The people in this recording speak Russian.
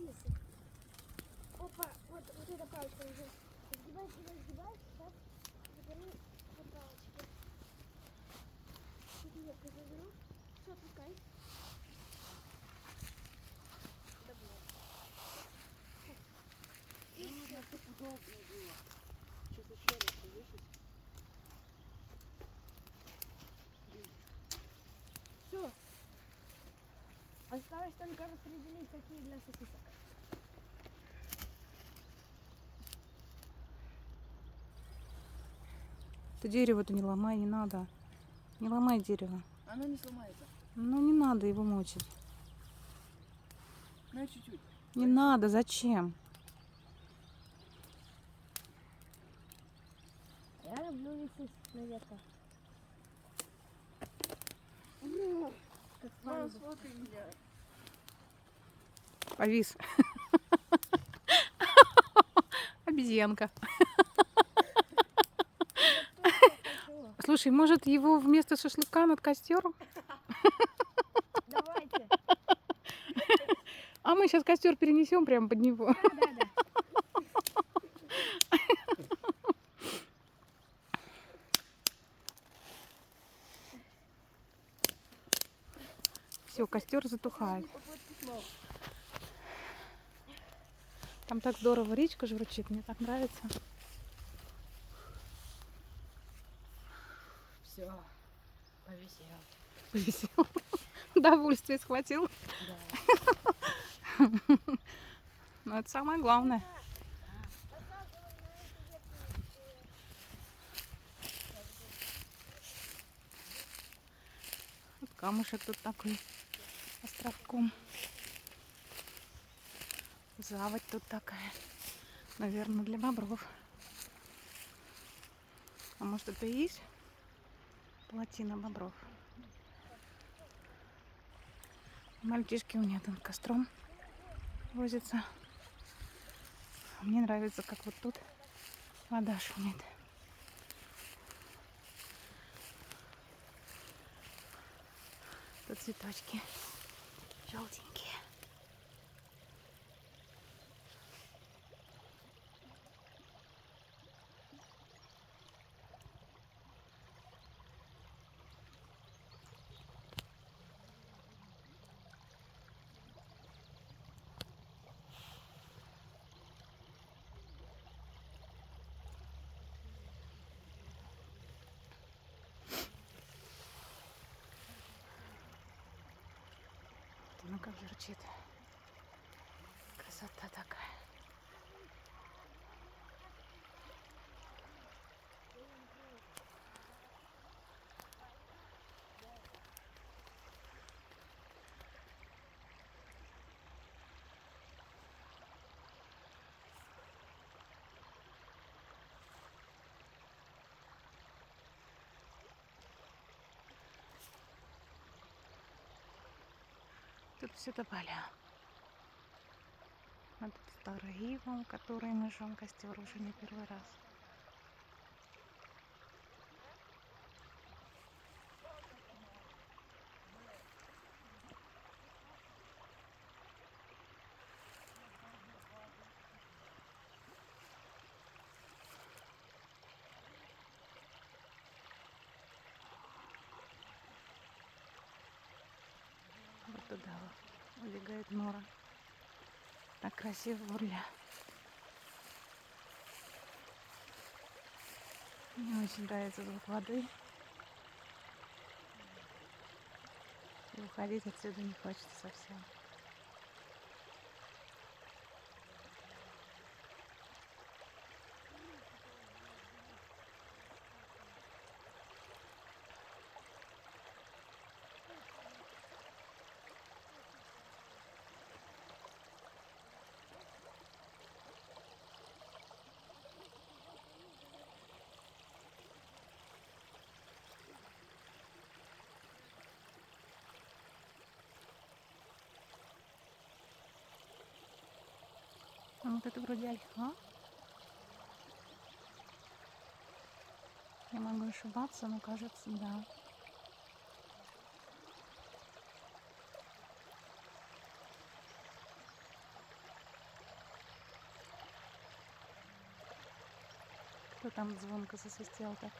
смысле? Опа, вот эта палочка уже. Сгибай, сгибай, сгибай. Сейчас заберу вот палочки. Тут ветку заберу. Все, отпускай. Удобнее было. Сейчас еще раз повесить. Все. Осталось только распределить, какие для сосисок. Ты дерево-то не ломай, не надо. Не ломай дерево. Оно не сломается. Ну не надо его мучить. На чуть-чуть. Не надо, зачем? Я люблю висеть на ветках. Как Ну, пальма. смотри меня. Повис. Обезьянка. Слушай, может его вместо шашлыка над костером? Давайте. А мы сейчас костер перенесем прямо под него. Да. Все, костер затухает. Там так здорово речка журчит, мне так нравится. Все. Повисел. Повесил. Удовольствие схватил. Да. Но это самое главное. Вот камушек тут такой островком. Заводь тут такая. Наверное, для бобров. А может, это и есть плотина бобров? Мальчишки у меня там костром возятся. Мне нравится, как вот тут вода шумит. Тут цветочки желтенькие. Ну как журчит. Красота такая. Тут все тополя. А тут старая ива, у которой мы жжем костер уже не первый раз. Вот туда вот убегает нора. Так красиво бурля. Мне очень нравится звук воды. И уходить отсюда не хочется совсем. А вот это вроде ольха. Я могу ошибаться, но кажется, да. Что там звонко засвистело-то?